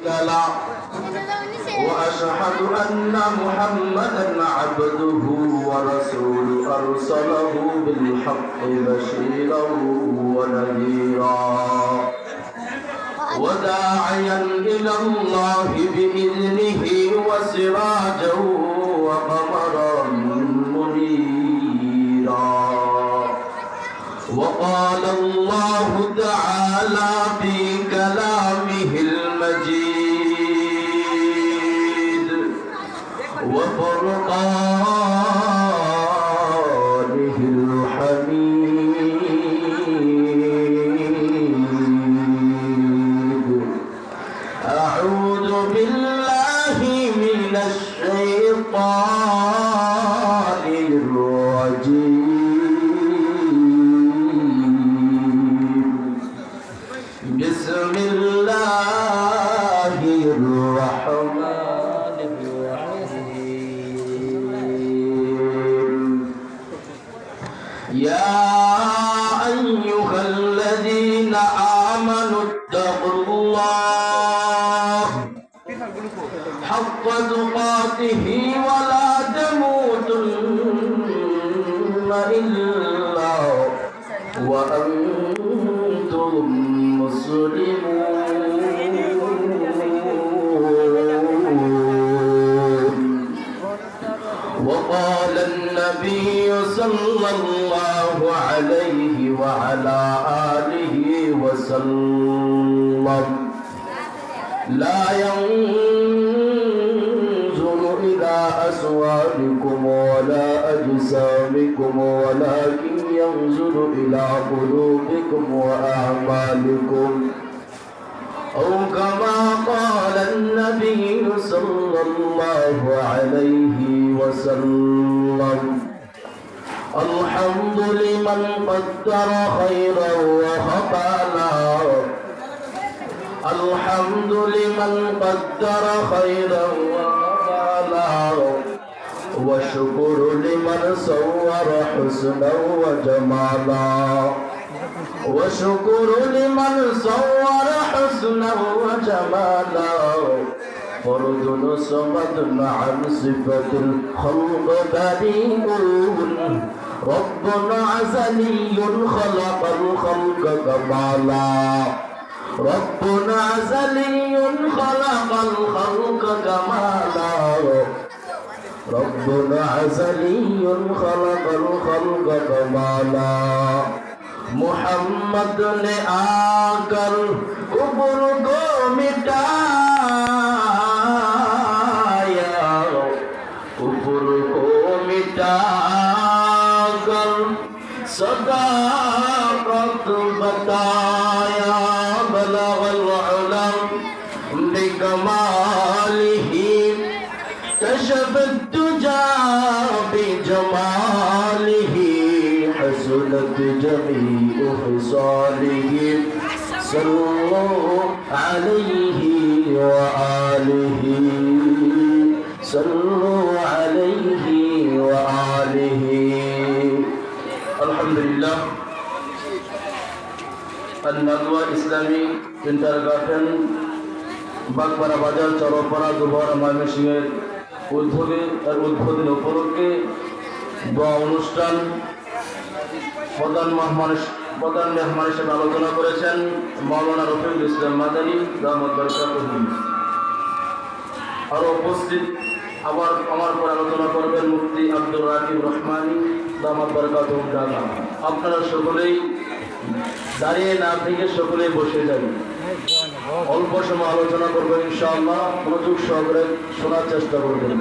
لا وأشهد أن محمدا عبده ورسوله أرسله بالحق بشيرا ونذيرا وداعيا إلى الله بإذنه وسراجا وقمرا منيرا وقال الله تعالى في كلامه المجيد وفرقانه الحميد أعوذ بالله من الشيطان الرجيم بسم الله الرحمن الرحيم يا أيها الذين آمنوا اتقوا الله حق تقاته ولا تموتن إلا وأنتم مسلمون وقال النبي صلى الله عليه وعلى آله وسلم لا ينظر إلى أصوابكم ولا أجسامكم ولكن ينظر إلى قلوبكم وأعمالكم أو كما قال النبي صلى الله عليه وسلم الحمد لمن قدر خيرا وخبالا الحمد لمن قدر خيرا وخبالا والشكر لمن صور حسنا وجمالا وشكر لمن صور حسنا وجمالا فرد صمد عن صفة الخلق بريء رب عزلي خلق الخلق كمالا رب عزلي خلق الخلق كمالا رب عزلي خلق الخلق كمالا محمد نے آकर کفر کو مٹایا کفر کو مٹا کر صداقت بتایا بلغ العلم بکمالہ کشف الدجى بجمالہ حسنت جميع خصاله صلوا عليه وآله صلوا عليه وآله الحمد لله الندوة ইসলামী kindergarten Bagpara বাজার চরপাড়া দুবারা ময়মনসিংহের উদ্বোধন উপলক্ষে দোয়া অনুষ্ঠান প্রধান মেহমান হিসেবে আলোচনা করেছেন মাওলানা রফিকুল ইসলাম মাদানী দামাত বরকাতুহু। আরো উপস্থিত আমার পর আলোচনা করবেন মুফতি আব্দুর রাকিব রহমানী দামাত বরকাতুহু। আপনারা সকলেই দাঁড়িয়ে না থেকে সকলেই বসে যাবেন। অল্প সময় আলোচনা করবেন ইনশাআল্লাহ, মনোযোগ সহকারে শোনার চেষ্টা করবেন।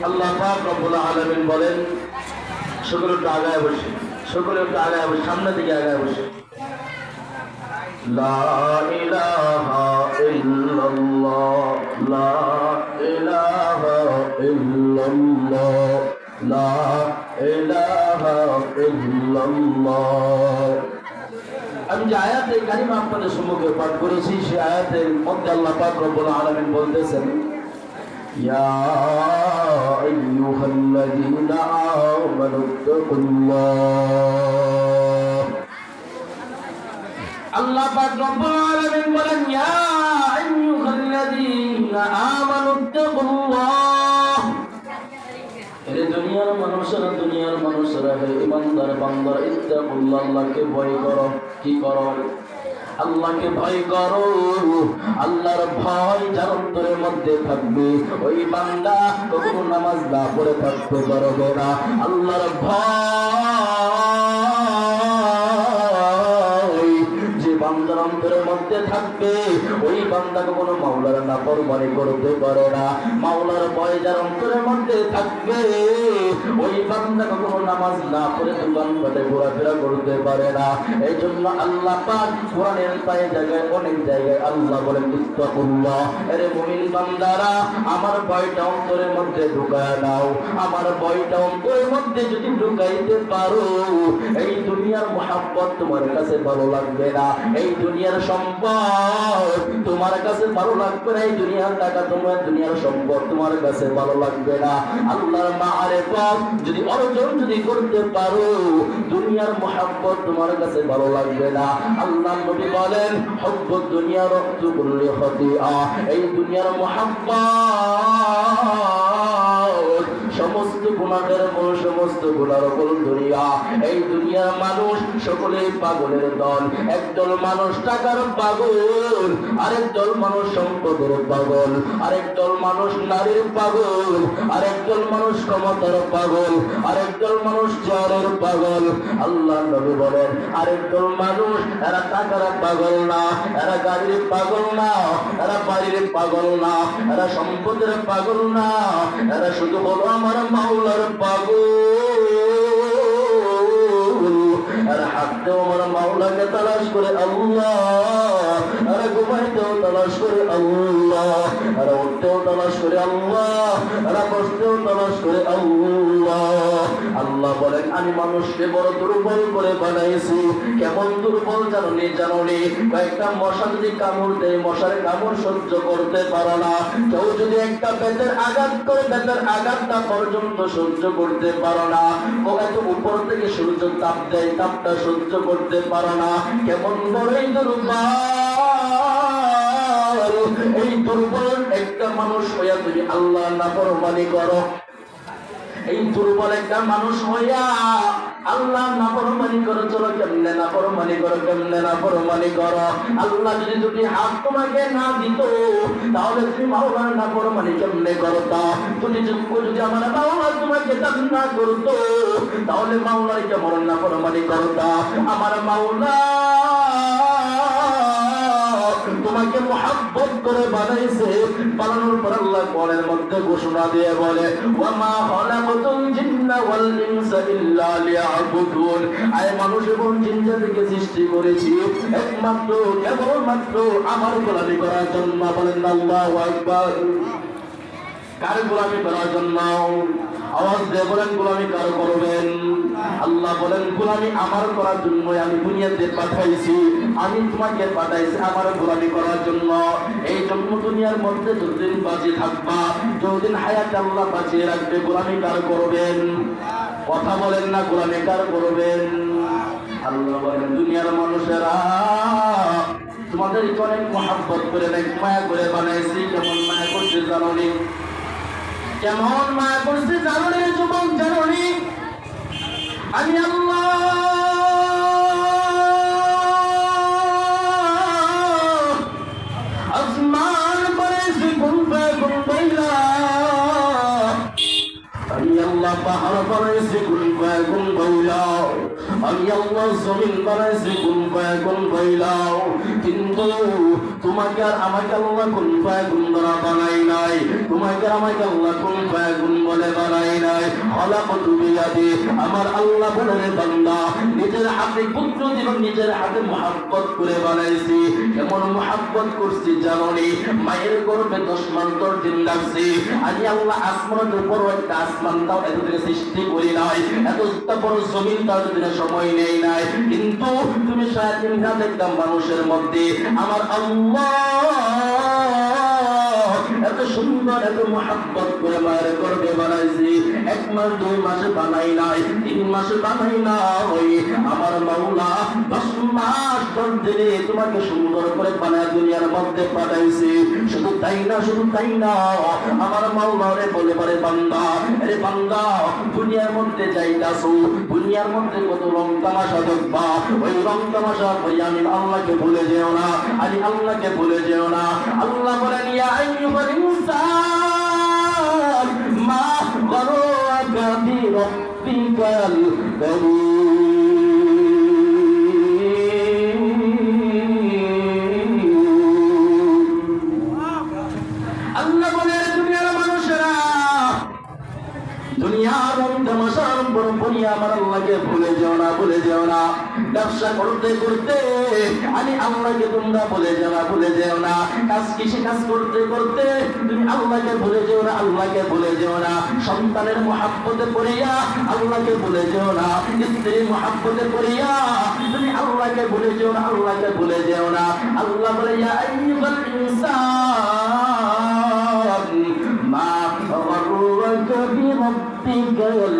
আল্লাহ পাক রব্বুল আলামিন বলেন, সকলে একটু আগায় বসে, সকলে একটু আগায় বসে, সামনে দিকে আগায় বসে। লা ইলাহা ইল্লাল্লাহ লা ইলাহা ইল্লাল্লাহ লা ইলাহা ইল্লাল্লাহ। আমি যে আয়াতে কারিমা আপনাদের সম্মুখে পাঠ করেছি, সেই আয়াতের মধ্যে আল্লাহ পাক রব্বুল আলামিন বলতেছেন, ইয়া আইয়ুহাল্লাযীনা আমানু তাকুল্লাহ আল্লাহ পাক রব্বুল আলামিন বলেন ইয়া আইয়ুহাল্লাযীনা আমানুত্তাকুল্লাহ। এরে দুনিয়ার মানুষেরা হে ইমানদার বান্দারা ইত্তাকুল্লাহ, আল্লাহকে ভয় করো। কি করো? আল্লাহকে ভয় করো। আল্লাহর ভয় যার অন্তরের মধ্যে থাকবে ওই বান্দা কখনো নামাজ না পড়ে থাকতে পারবে না। আল্লাহর ভয় যে বান্দার অন্তরের মধ্যে থাকবে ওই বান্দা কখনো মাওলার নাফরমানি করতে পারে না। মাওলার ভয় যার অন্তরের মধ্যে থাকবে ওই বান্দা কখনো নামাজ না পড়ে দোকানপাটে ঘোরাফেরা করতে পারে না। এই জন্য আল্লাহ পাক কোরআনের জায়গায় অনেক জায়গায় আল্লাহ বলেন ইত্তাকুল্লাহ। আরে মুমিন বান্দারা আমার ভয়টা অন্তরের মধ্যে ঢুকায় নাও। আমার ভয়টা অন্তরের মধ্যে যদি ঢুকাইতে পারো এই দুনিয়ার মুহাব্বত তোমার কাছে ভালো লাগবে না, এই দুনিয়ার সম্পদ তোমার কাছে ভালো লাগবে না, এই দুনিয়ার টাকা তোমার দুনিয়ার সম্পদ তোমার কাছে ভালো লাগবে না। আল্লাহর মাআরিফত যদি অর্জন যদি করতে পারো দুনিয়ার মুহাব্বত তোমার কাছে ভালো লাগবে না। আল্লাহ নবী বলেন হুব্বুদ দুনিয়া রাহতু কুল্লি খাতিআ, এই দুনিয়ার মুহাব্বত সমস্ত গুনাহের মূল, সমস্ত গুনার উপর দুনিয়া। এই দুনিয়ার মানুষ সকলেই পাগলের দল। একদল মানুষ টাকার পাগল, আরেক দল মানুষ সম্পদের পাগল, আরেক দল মানুষ নারীর পাগল, আরেক দল মানুষ ক্ষমতার পাগল, আরেক দল মানুষ চেয়ারের পাগল। আল্লাহ নবী বলেন আরেক দল মানুষ এরা টাকার পাগল না, এরা গাড়ির পাগল না, এরা বাড়ির পাগল না, এরা সম্পদের পাগল না, এরা শুধু হলো আমার মাওলার পাগল। এরা হাঁটতেও আমার মাওলাকে তালাশ করে আল্লাহ, এরা ঘুমাইতেও তালাশ করে আল্লাহ, এরা উঠতেও তালাশ করে আল্লাহ, এরা বসতেও তালাশ করে আল্লাহ। আল্লাহ বলেন আমি মানুষকে বড় দুর্বল করে বানাইছি। কেমন দুর্বল জানি কয়েকটা মশা যদি কামড় দেয় মশার কামড় সহ্য করতে পারে না। কেউ যদি একটা বেতের আঘাত করে বেতের আঘাতটা পর্যন্ত সহ্য করতে পারে না। ও এত উপর থেকে সূর্য তাপ দেয় তাপটা সহ্য করতে পারে না। কেমন বড়ই দুর্বল। এই দুর্বল একটা মানুষ হইয়া তুমি আল্লাহ নাফরমানি করো। এই দুর্বল একটা মানুষ হইয়া আল্লাহ নাফরমানি করো। চলো কেমনে নাফরমানি করো, কেমনে নাফরমানি করো। আল্লাহ যদি দুটি হাত তোমাকে না দিত তাহলে তুমি মাওলার নাফরমানি কেমনে করতা। তুমি যদি আমার মাওলা তোমাকে দান না করতো তাহলে মাওলার কেমন নাফরমানি করতা। আমার মাওলা তোমাকে মুহাব্বত করে বানাইছে। বানানোর পর আল্লাহ কোরআনের মধ্যে ঘোষণা দিয়ে বলে ওয়া মা খালাকাতুল জিন্না ওয়াল ইনসা ইল্লা লিয়াবুদুন। আয় মানুষ এবং জিন জাতিকে সৃষ্টি করেছি একমাত্র কেবলমাত্র আমার গোলামি করার জন্য। বলেন আল্লাহু আকবার। কার গোলামি করার জন্য? আওয়াজ দিয়ে বলেন গোলামি কার করবেন? আল্লাহ বলেন গোলামি আমার করার জন্য আমি দুনিয়াতে পাঠাইছি। আমি তোমাকে পাঠাইছি আমার গোলামি করার জন্য। এই জন্য দুনিয়ার মধ্যে যতদিন বাঁচিয়ে থাকবা, যতদিন হায়াত আল্লাহ বাঁচিয়ে রাখবে গোলামি কার করবেন? কথা বলেন না, গোলামি কার করবেন? আল্লাহ বলেন দুনিয়ার মানুষেরা তোমাদের অনেক মহাব্বত করে অনেক মায়া করে বানাইছি। কেমন মায়া করছে জানো নি? কেমন মায়া করছে জানো নি যুবক? জানো নি আমি আল্লাহ আসমান বানাইছি কোন পাইলা, আমি আল্লাহ পাহাড় বানাইছি কোন পাইলা, আমি আল্লাহ জমিন বানাইছি কোন পাইলা। কিন্তু তোমাকে আর আমাকে আল্লাহ কোন দ্বারা বানাই নাই। তোমাকে আর আমাকে আল্লাহ কোন বলে বানাই নাই। খলাকতু বিয়াদি, আমার আল্লাহ বলে বান্দা নিজের হাতে পুত্র এবং নিজের হাতে মুহাব্বত করে বানাইছি। এমন মুহাব্বত করছি জানোনি? মায়ের গর্ভে 10 মাস 10 দিন লাগছে। আমি আল্লাহ আসমানের উপর একটা আসমানটাও এতদিনে সৃষ্টি করি নাই, এত বড় জমিন তার এতদিনে সময় নেই নাই। কিন্তু তুমি 3.5 ঘাত একটা মানুষের মধ্যে আমার আল্লাহ এত সুন্দর এত মহব্বত করে মায়ের গর্ভে বানাইছি। 1 মাস 2 মাস বানাই নাই, 3 মাস বানাই নাই, আমার মাওলা 10 মাস 10 দিনে তোমাকে সুন্দর করে বানায় দুনিয়ার মধ্যে পাঠাইছি। শুধু তাই না, শুধু তাই না, আমার মাওলা রে বলে পারে বান্দা, আরে বান্দা দুনিয়ার মধ্যে যাইতাছো, দুনিয়ার মধ্যে কত রং তামাশা দেখবা, ওই রং তামাশা ওই আমি আল্লাহকে ভুলে যেও না, আমি আল্লাহকে ভুলে যেও না। আল্লাহ বলেন ইয়া আইয়ুহাল ইনসান মা গররাকা বিরাব্বিকাল কারীম। আল্লাহ বলে দুনিয়ার মানুষেরা দুনিয়ার তামাশার পরপরই আমার আল্লাহকে ভুলে যেও না, ভুলে যেও না। ব্যবসা করতে করতে আমি আল্লাহকে তোমরা ভুলে যেও না, ভুলে যেও না। কাজ কৃষি কাজ করতে করতে তুমি আল্লাহকে ভুলে যেও না, আল্লাহকে ভুলে যেও না। সন্তানের মহব্বতে পড়িয়া আল্লাহকে ভুলে যেও না, স্ত্রীর মহব্বতে পড়িয়া তুমি আল্লাহকে ভুলে যেও না, আল্লাহকে ভুলে যেও না। আল্লাহ বলে ইয়া আইয়ুহাল ইনসান মা গররাকা বিরাব্বিকাল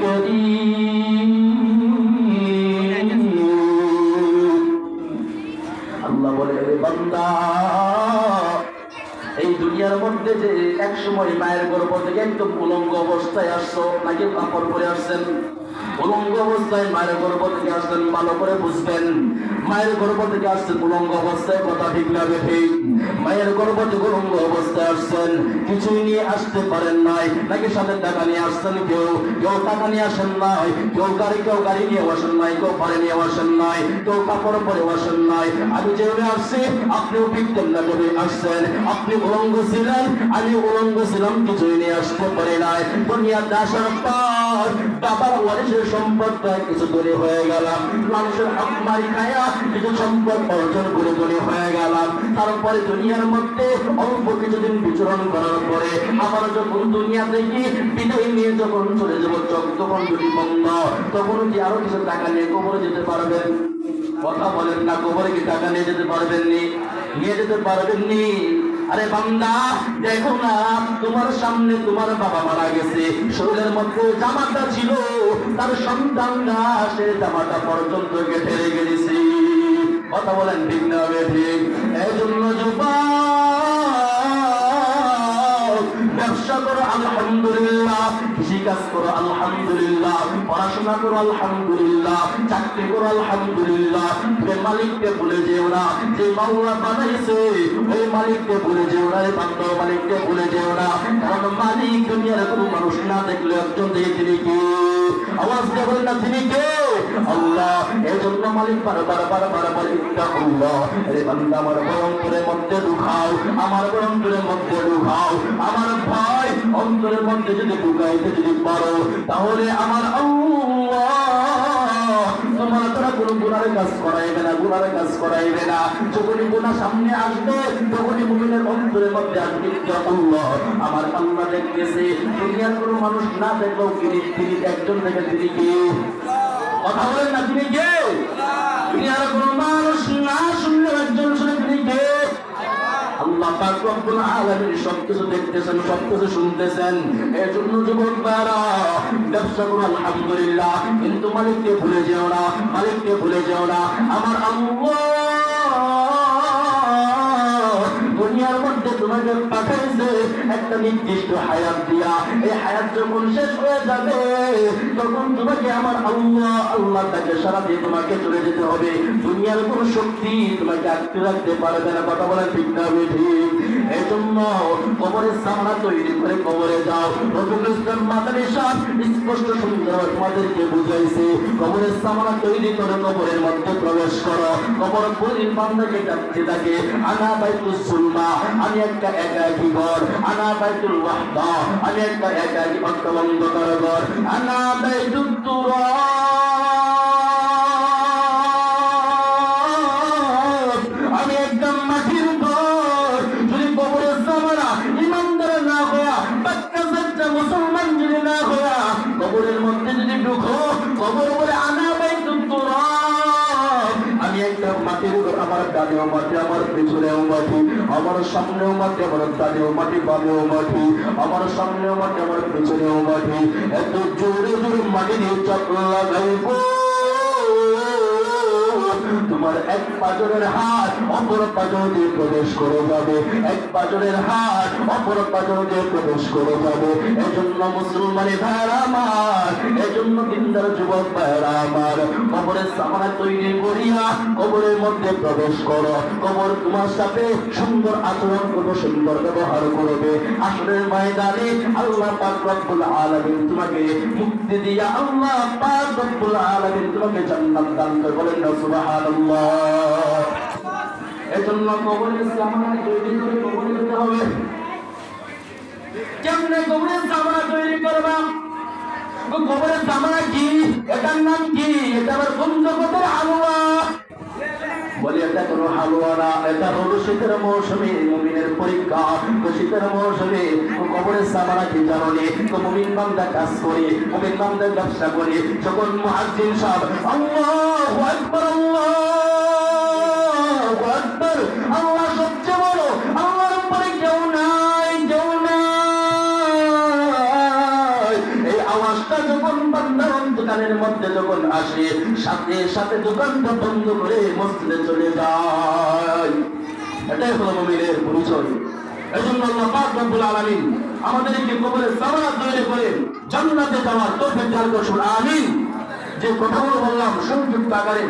কারীম। আল্লাহ বলে বান্দা এই দুনিয়ার মধ্যে যে এক সময় মায়ের গর্ভ থেকে একদম উলঙ্গ অবস্থায় আসছো, নাকি কাপড় পরে আসছেন? উলঙ্গ অবস্থায় মায়ের গর্ভ থেকে আসছেন, ভালো করে বুঝবেন। মায়ের গর্ভ থেকে আসছেন উলঙ্গ অবস্থায়, কথা ঠিক না ঠিক? মায়ের গর্ভ থেকে উলঙ্গ অবস্থায় আসছেন, কিছুই নিয়ে আসতে পারেন নাই, নাকি সাথে টাকা নিয়ে আসছেন? কেউ কেউ টাকা নিয়ে আসেন নাই, কেউ গাড়ি নিয়ে আসেন নাই, কেউ পারে নিয়ে আসেন নাই, কেউ কাপড় পরে আসেন নাই। আমি যেভাবে আসছি আপনিও ঠিক তেমনি ভাবে আসছেন। আপনি উলঙ্গ ছিলেন, আমি উলঙ্গ ছিলাম, কিছুই নিয়ে আসতে পারি নাই। দুনিয়াতে আসার পর বাবার ওয়ারিসের সম্পদটা কিছু দূরে হয়ে গেলাম, মানুষের হক মারি খায়া কিছু সম্পদ অর্জন করে দূরে হয়ে গেলাম। তারপরে দুনিয়ার মধ্যে অল্প কিছুদিন বিচরণ করার পরে আবার যখন দুনিয়া থেকে বিদায় নিয়ে যখন চলে যাবো, চোখ তখন যদি বন্ধ, তখন কি আরো কিছু টাকা নিয়ে কবরে যেতে পারবেন? কথা বলেন না, কবরে কি টাকা নিয়ে যেতে পারবেননি? নিয়ে যেতে পারবেননি? আরে বান্দা দেখো না, তোমার সামনে তোমার বাবা মারা গেছে, শরীরের মধ্যে জামাটা ছিল, তার সন্তানরা সে জামাটা পর্যন্ত কেটে রেখে দিয়েছে। কথা বলেন ঠিক না ঠিক? এই জন্য ব্যবসা করো আলহামদুলিল্লাহ, কৃষিকাজ করো আলহামদুলিল্লাহ, পড়াশোনা করো আলহামদুলিল্লাহ, চাকরি করো আলহামদুলিল্লাহ। তুমি মালিককে ভুলে যেও না, যে মাওলা বানাইছে ওই মালিককে ভুলে যেও না, বান্দা মালিককে ভুলে যেও না। কারণ মালিক দুনিয়ার কোনো মানুষ না দেখলে একজন দেখে, তিনি কে? আওয়াজ দিয়ে বলেন না, তিনি কে? আল্লাহ। এই জন্য মালিক বারবার ইত্তাকুল্লাহ, আরে বান্দা আমার অন্তরের মধ্যে ঢুকাও, আমার অন্তরের মধ্যে ঢুকাও। আমার ভয় অন্তরের মধ্যে যদি ঢুকাইতে যদি পারো, তাহলে আমার আল্লাহ তোমার দ্বারা কোনো গুনাহের কাজ করাইবে না, গুনাহের কাজ করাইবে না। যখনই গুনাহ সামনে আসবে, তখনই মুমিনের অন্তরের মধ্যে আসবে ইত্তাকুল্লাহ, আমার আল্লাহ দেখতেছে। দুনিয়ার কোনো মানুষ না দেখলেও তিনি একজন থেকে, তিনি কে? কথা বলেন না, তিনি কে? দুনিয়ার কোনো মানুষ না শুনলে একজন শুনে, তিনি কে? আল্লাহ পাক রব্বুল আলামিন সবকিছু দেখতেছেন, সবকিছু শুনতেছেন। এই জন্য যুবক ভাইরা ব্যবসা করো আলহামদুলিল্লাহ, কিন্তু মালিককে ভুলে যেও না, মালিককে ভুলে যেও না। আমার আল্লাহ দুনিয়ার মধ্যে তোমাকে পাঠাইছে একটা নির্দিষ্ট হায়াত দিয়া। এই হায়াত যখন শেষ হয়ে যাবে, তখন তোমাকে আমার আল্লাহ তাকে সারা দিয়ে তোমাকে চলে যেতে হবে। দুনিয়ার কোন শক্তি তোমাকে আটকে রাখতে পারবে না। কথা বলা ঠিক না ঠিক? এই জন্য কবরের সামনা তৈরি করে কবরে যাও। রফিকুল ইসলাম মাদানী সাহেব স্পষ্ট সুন্দর তোমাদেরকে বুঝাইছে, কবরের সামনা তৈরি করে কবরের মধ্যে প্রবেশ করো। কবর পরির বান্দাকে ডাকতে থাকে, আনা বাইতুস সুলমা, আমি একটা একাকী ঘর, আনা বাইতুল ওয়াহদা, আমি একটা একাকী অন্ধকার ঘর, আনা বাইতুত তুরাব, আমি একদম মাটির ঘর। যদি কবরের সামনা ইমানদার না হওয়া, বাক্কা সাচ্চা মুসলমান যদি না হওয়া কবরের মধ্যে যদি ঢুকো, কবর বলে আনা বাইতুত তুরাব, আমি একটা মাটির ঘর, আমার ডানেও মাটি, আমার পিছনেও মাটি, আমার সামনেও মাটি, আমার ডানেও মাটি, বামেও মাটি, আমার সামনেও মাটি, আমার পিছনেও মাটি। এত জোরে জোরে মাটি দিয়ে চাপ লাগাইবো, তোমার এক পাজরের হাত অপর পাজর দিয়ে প্রবেশ করে যাবে, এক পাজরের হাত অপর পাজর দিয়ে প্রবেশ করে যাবে। এজন্য মুসলমানি ভাইরা আমার, এজন্য দিনদার যুবক ভাইরা আমার, কবরের সামানা তৈরি করিয়া কবরের মধ্যে প্রবেশ করো। কবর তোমার সাথে সুন্দর আচরণ করবে, সুন্দর ব্যবহার করবে। আসরের ময়দানে আল্লাহ পাক রব্বুল আলামিন তোমাকে মুক্তি দিয়া, আল্লাহ পাক রব্বুল আলামিন তোমাকে জান্নাত দান করে। বলেন না সুবহানাল্লাহ। এজন্য কবরের সামানা তৈরি করে কবরে যেতে হবে। কেমনে কবরের সামানা তৈরি করবা? কবরের সামানা কি? এটার নাম কি? এটা আবার কোন জগতের হালুয়া? বলি এটা কোনো হালুয়া না, এটা হলো শীতের মৌসুমে মুমিনের পরীক্ষা। তো শীতের মৌসুমে কবরের সামানা কি জানো নি? তো মুমিন বান্দা কাজ করে, মুমিন বান্দা ব্যবসা করে, যখন মুয়াজ্জিন সাহেব আল্লাহু আকবার, আল্লাহু আকবার, আল্লাহ সবচেয়ে বড়, আল্লাহর উপরে কেউ নাই, কেউ নাই, এই আওয়াজটা যখন বান্দার অন্তরের মধ্যে যখন আসে, সাথে সাথে দোকানটা বন্ধ করে মসজিদে চলে যায়। এটাই হলো মুমিনের পরিচয়। এজন্য আল্লাহ পাক রব্বুল আলামিন আমাদেরকে কবরের সামানা তৈরি করে জান্নাতে যাওয়ার তৌফিক দান করুন। আমিন। যে কথাগুলো বললাম সংক্ষিপ্ত আকারে